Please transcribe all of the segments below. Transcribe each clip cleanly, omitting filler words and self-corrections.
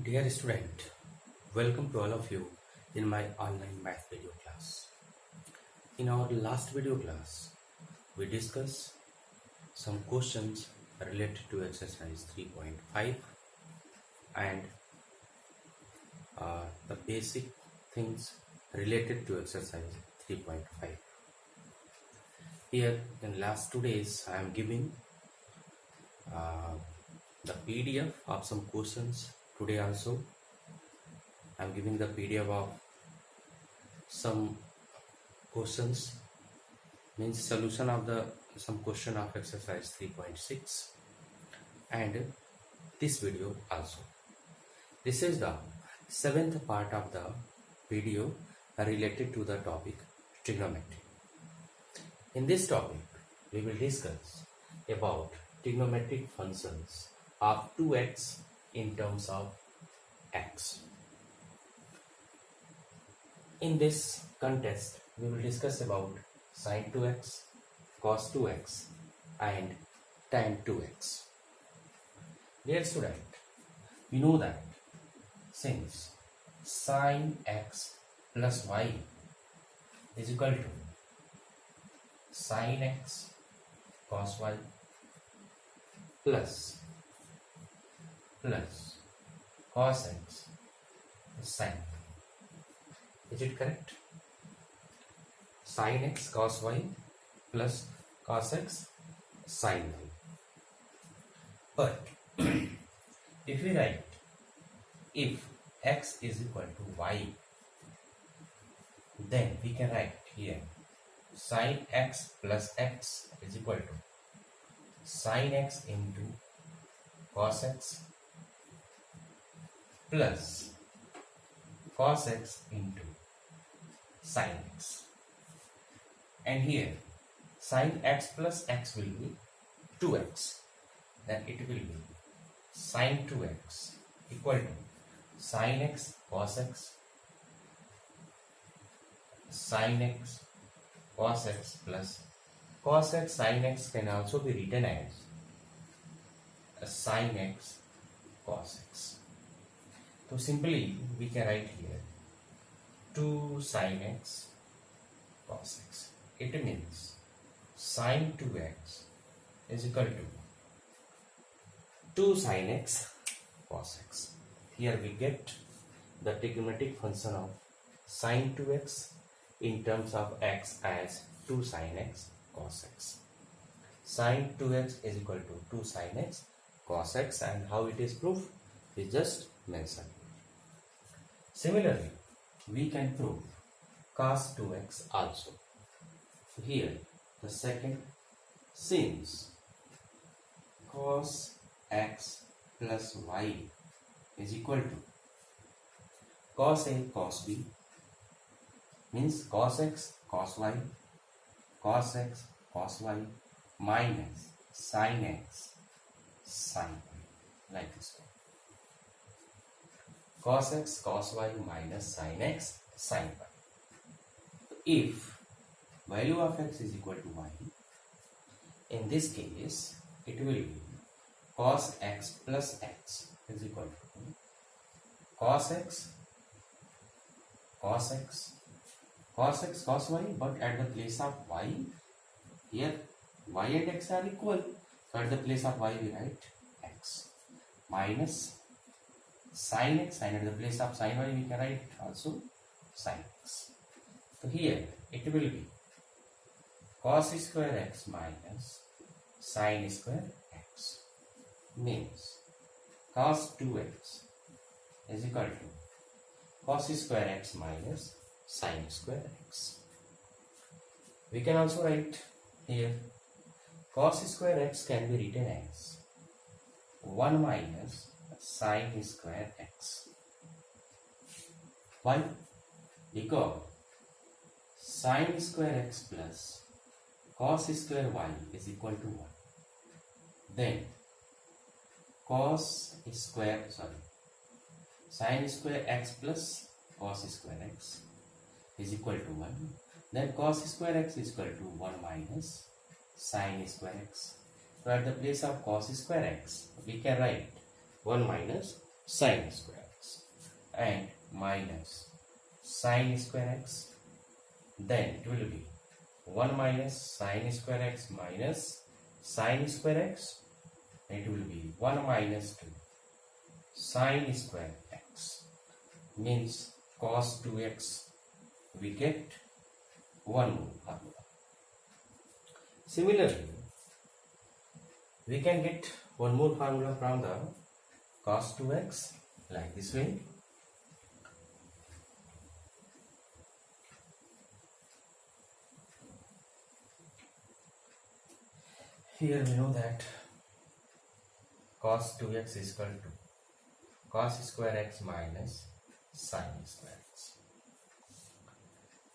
Dear student, welcome to all of you in my online math video class. In our last video class, we discussed some questions related to exercise 3.5 and the basic things related to exercise 3.5. Here in last 2 days, I am giving the PDF of some questions. Today also I am giving the PDF of some questions, means solution of the some question of exercise 3.6, and this video also. This is the 7th part of the video related to the topic trigonometry. In this topic we will discuss about trigonometric functions of 2x in terms of x. In this context, we will discuss about sin 2x, cos 2x and tan 2x. Dear student, we know that since sin x plus y is equal to sin x cos y plus cos x sin. Is it correct? Sin x cos y plus cos x sin y. But if we write if x is equal to y, then we can write here sin x plus x is equal to sin x into cos x plus cos x into sin x, and here sin x plus x will be 2x, then it will be sin 2x equal to sin x cos x sin x cos x plus cos x sin x can also be written as sin x cos x. So simply we can write here 2 sin x cos x. It means sin 2x is equal to 2 sin x cos x. Here we get the trigonometric function of sin 2x in terms of x as 2 sin x cos x. Sin 2x is equal to 2 sin x cos x, and how it is proved is just mentioned. Similarly, we can prove cos 2x also. Here the second, since cos x plus y is equal to cos a cos b, means cos x cos y minus sin x sin y, like this one. Cos x cos y minus sin x sin y. If value of x is equal to y, in this case it will be cos x plus x is equal to cos x cos y, but at the place of y, here y and x are equal, so at the place of y we write x, minus sin x, and at the place of sin y we can write also sin x. So here it will be cos square x minus sin square x, means cos 2x is equal to cos square x minus sin square x. We can also write here cos square x can be written as 1 minus sin square x. Why? Because sin square x plus cos square y is equal to 1. Then sin square x plus cos square x is equal to 1. Then cos square x is equal to 1 minus sin square x. So at the place of cos square x, we can write 1 minus sin square. and minus sine square x. Then it will be 1 minus sine square x minus sine square x. It will be 1 minus 2 sine square x, means cos 2x. We get one more formula. Similarly, we can get one more formula from the cos 2x like this way. Here we know that cos 2x is equal to cos square x minus sin square x.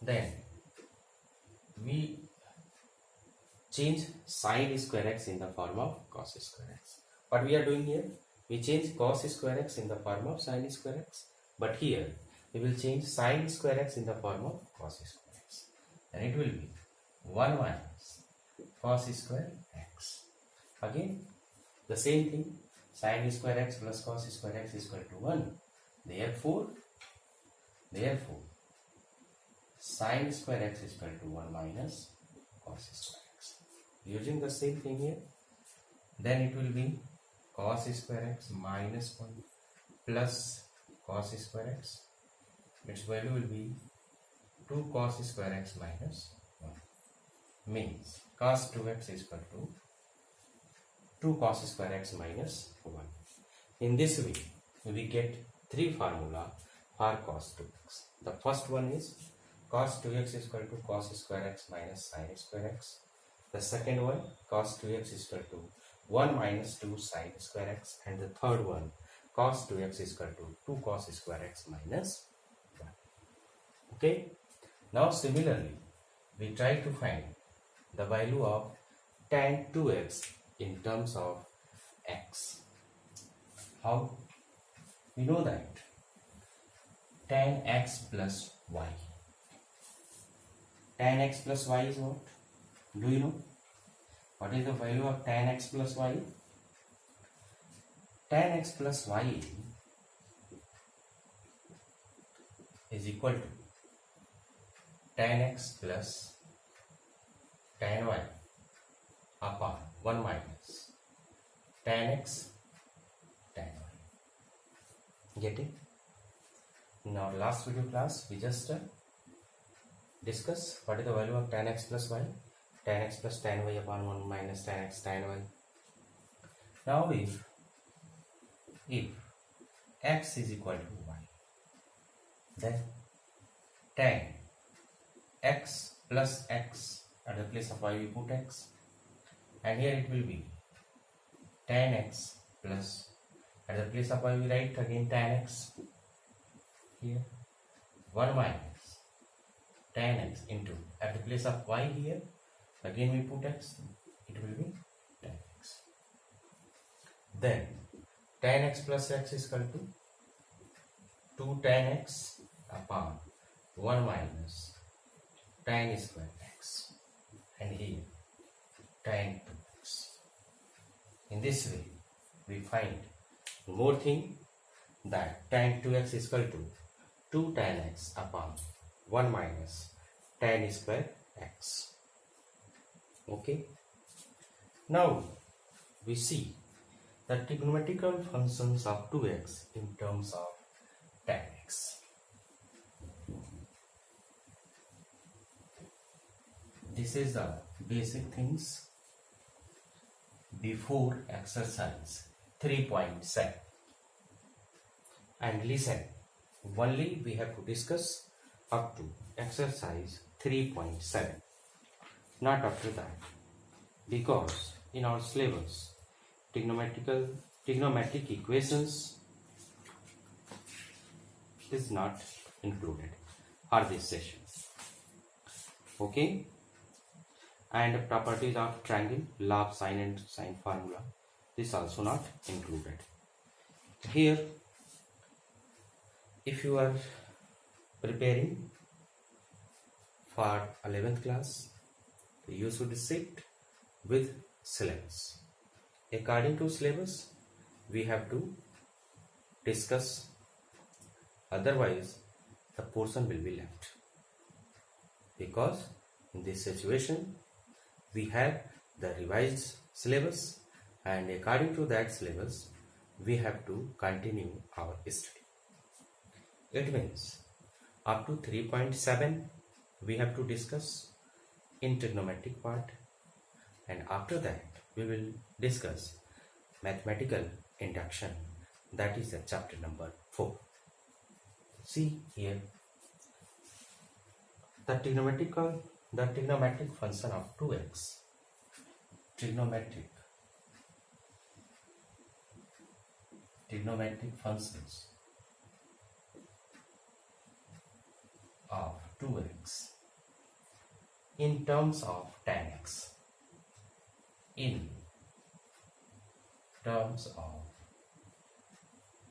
Then we change sin square x in the form of cos square x. What we are doing here? We change cos square x in the form of sin square x. But here we will change sin square x in the form of cos square x. And it will be 1 minus cos square x. Again the same thing, sin square x plus cos square x is equal to 1. Therefore sin square x is equal to 1 minus cos square x. Using the same thing here, then it will be cos square x minus 1 plus cos square x. Its value will be 2 cos square x minus 1, means cos 2x is equal to 2 cos square x minus 1. In this way, we get three formula for cos 2x. The first one is cos 2x is equal to cos square x minus sin square x. The second one, cos 2x is equal to 1 minus 2 sin square x. And the third one, cos 2x is equal to 2 cos square x minus 1. Okay. Now similarly, we try to find the value of tan 2x in terms of x. How? We know that tan x plus y. Tan x plus y is what? Do you know? What is the value of tan x plus y? Tan x plus y is equal to tan x plus tan y upon 1 minus tan x tan y. Get it? In our last video class, we just discuss what is the value of tan x plus y. Tan x plus tan y upon 1 minus tan x tan y. Now if x is equal to y, then tan x plus x, at the place of y we put x, and here it will be tan x plus, at the place of y we write again tan x, here 1 minus tan x into, at the place of y here again we put x, it will be tan x. Then tan x plus x is equal to 2 tan x upon 1 minus tan square x, and here tan 2x. In this way, we find more thing, that tan 2x is equal to 2 tan x upon 1 minus tan square x. Okay. Now we see the trigonometrical functions of 2x in terms of tan x. This is the basic things before exercise 3.7. And listen, only we have to discuss up to exercise 3.7, not after that, because in our syllabus trigonometric equations is not included for this session. Okay. And properties of triangle, law of sine and sine formula, this also not included. Here, if you are preparing for 11th class, you should sit with syllabus. According to syllabus, we have to discuss Otherwise, the portion will be left. Because in this situation, we have the revised syllabus, and according to that syllabus, we have to continue our study. It means up to 3.7 we have to discuss in trigonometric part, and after that we will discuss mathematical induction, that is the chapter number 4. See here, the trigonometric function of 2x, trigonometric functions of 2x in terms of tan x, in terms of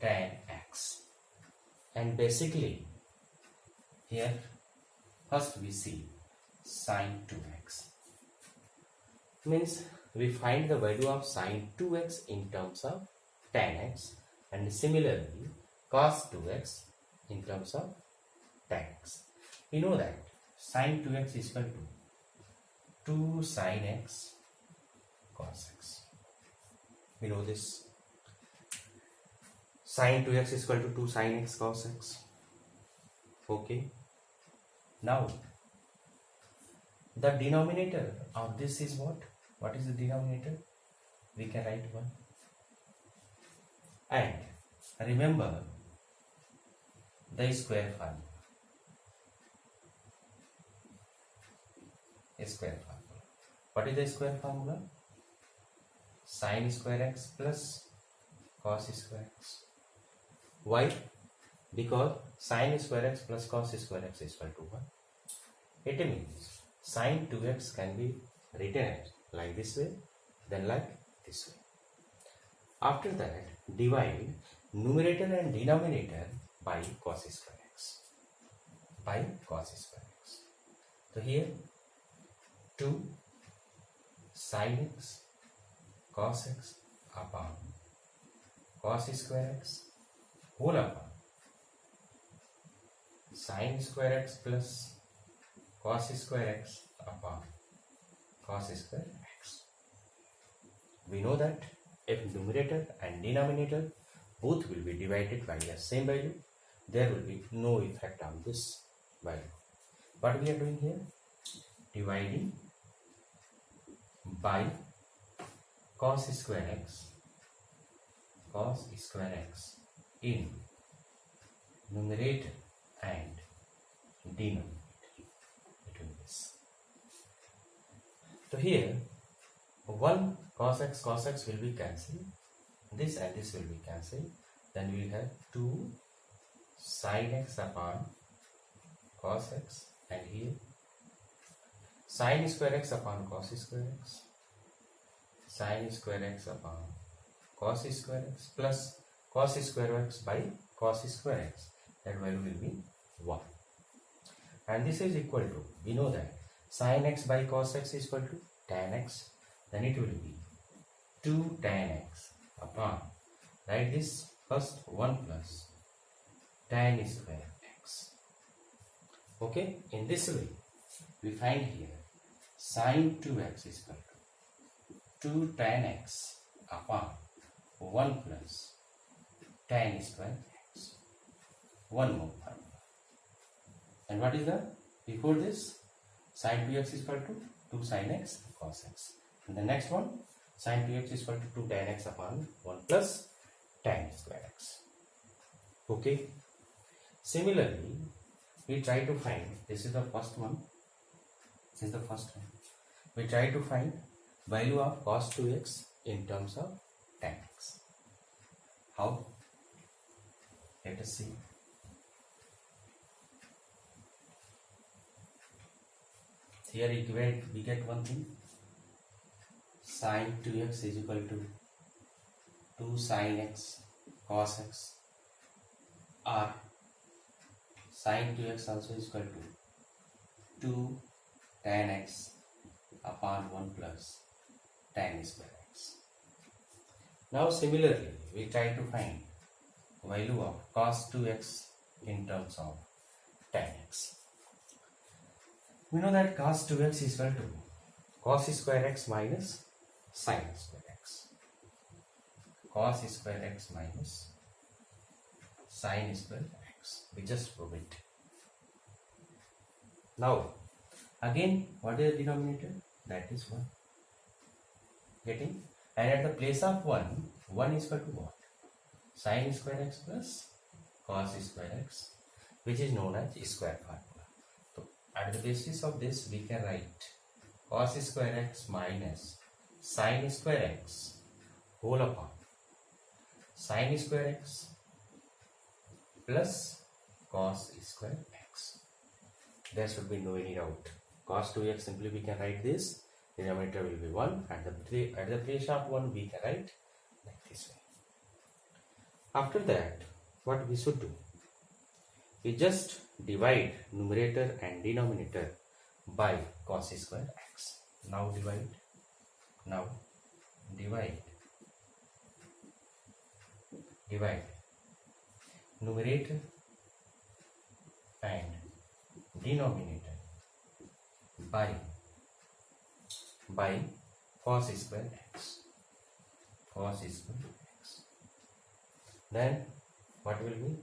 tan x. And basically here first we see sine 2x, means we find the value of sine 2x in terms of tan x, and similarly cos 2x in terms of tan x. We know that sine 2x is equal to 2 sine x cos x. We know this. Sine 2x is equal to 2 sine x cos x. Okay. Now, the denominator of this is what? What is the denominator? We can write 1. And remember the square formula. What is the square formula? Sine square x plus cos square x. Why? Because sine square x plus cos square x is equal to 1. It means sine 2x can be written as like this way, then like this way. After that, divide numerator and denominator by cos square x. So here 2 sin x cos x upon cos square x whole upon sin square x plus cos square x upon cos square x. We know that if numerator and denominator both will be divided by the same value, there will be no effect on this value. What we are doing here? Dividing by cos square x in numerator and denominator between this. So here 1 cos x will be cancelled, this and this will be cancelled, then we will have 2 sin x upon cos x, and here sin square x upon cos square x, sin square x upon cos square x plus cos square x by cos square x, that value will be 1. And this is equal to, we know that sin x by cos x is equal to tan x, then it will be 2 tan x upon, write this first 1 plus tan square x. Okay, in this way we find here sin 2x is equal to 2 tan x upon 1 plus tan square x. One more formula. And what is the, before this, sin 2x is equal to 2 sin x cos x. And the next one, sin 2x is equal to 2 tan x upon 1 plus tan square x. Okay. Similarly, we try to find, this is the first one. We try to find value of cos 2x in terms of tan x. How? Let us see. Here we get one thing. Sin 2x is equal to 2 sin x cos x, or sin 2x also is equal to 2 tan x upon 1 plus tan square x. Now similarly, we try to find value of cos 2x in terms of tan x. We know that cos 2x is equal to cos square x minus sin square x. Cos square x minus sin square x. We just prove it. Now, again, what is the denominator? That is 1. Getting? And at the place of 1, 1 is equal to what? Sin square x plus cos square x, which is known as square formula. So, at the basis of this, we can write cos square x minus sin square x whole upon sin square x plus cos square x. There should be no any doubt. Cos 2x, simply we can write this. Denominator will be 1. At the place of 1, we can write like this way. After that, what we should do? We just divide numerator and denominator by cos square x. Now divide numerator and denominator by cos square x. Then what will be?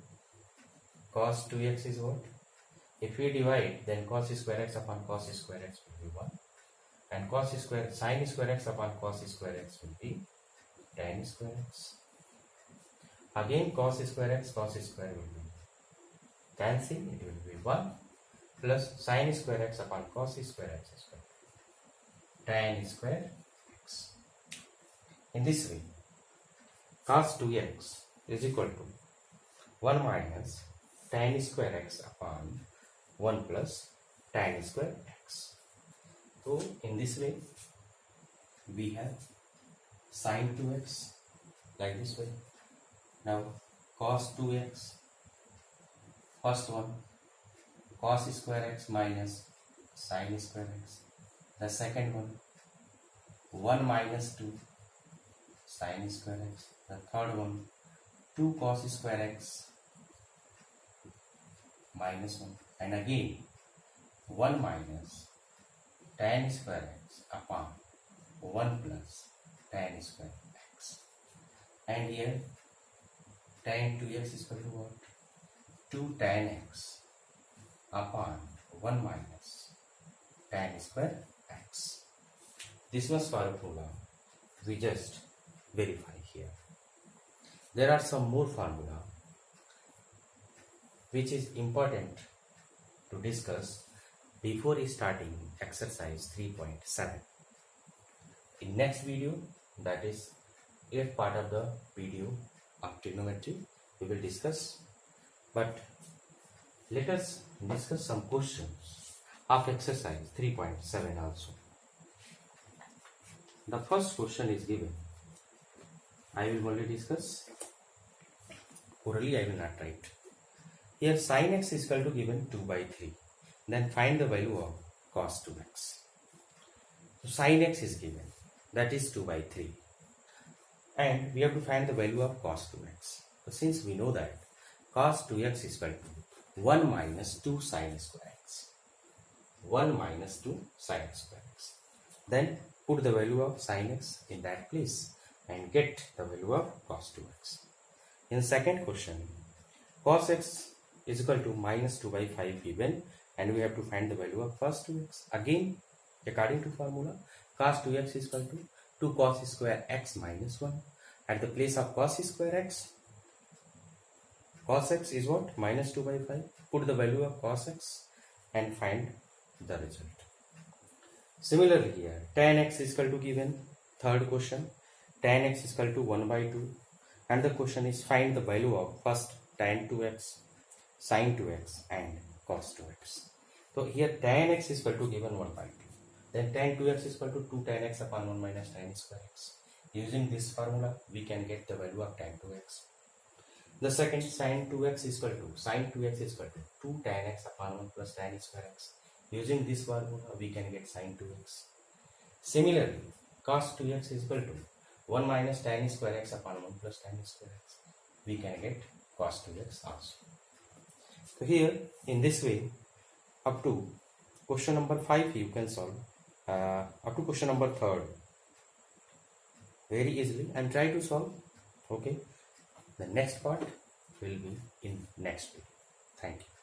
Cos 2x is what? If we divide, then cos square x upon cos square x will be 1, and sin square x upon cos square x will be tan square x. Again cos square will be cancel, it will be 1 plus sin square x upon cos square x is equal to tan square x. In this way, cos 2x is equal to 1 minus tan square x upon 1 plus tan square x. So in this way, we have sin 2x like this way. Now cos 2x, first one, cos square x minus sin square x. The second one, 1 minus 2 sin square x. The third one, 2 cos square x minus 1. And again, 1 minus tan square x upon 1 plus tan square x. And here, tan 2x is equal to what? 2 tan x upon 1 minus tan square x. This was formula. We just verify here. There are some more formula which is important to discuss before starting exercise 3.7. In next video, that is 8th part of the video of trigonometry, we will discuss. But let us discuss some questions of exercise 3.7 also. The first question is given. I will only discuss. Orally I will not write. Here sin x is equal to given 2 by 3. Then find the value of cos 2x. So sin x is given. That is 2 by 3. And we have to find the value of cos 2x. So since we know that cos 2x is equal to 1 minus 2 sin square x. 1 minus 2 sin square x. Then put the value of sin x in that place and get the value of cos 2x. In second question, cos x is equal to minus 2 by 5 given, and we have to find the value of cos 2x. Again, according to formula, cos 2x is equal to 2 cos square x minus 1. At the place of cos square x, cos x is what? Minus 2 by 5. Put the value of cos x and find the result. Similarly here, tan x is equal to given. Third question, tan x is equal to 1 by 2. And the question is find the value of first tan 2x, sin 2x and cos 2x. So here tan x is equal to given 1 by 2. Then tan 2x is equal to 2 tan x upon 1 minus tan square x. Using this formula, we can get the value of tan 2x. The second, sin 2x is equal to 2 tan x upon 1 plus tan square x. Using this formula, we can get sin 2x. Similarly, cos 2x is equal to 1 minus tan square x upon 1 plus tan square x. We can get cos 2x also. So here in this way, up to question number 5 you can solve, up to question number 3rd very easily and try to solve. Okay, the next part will be in next week. Thank you.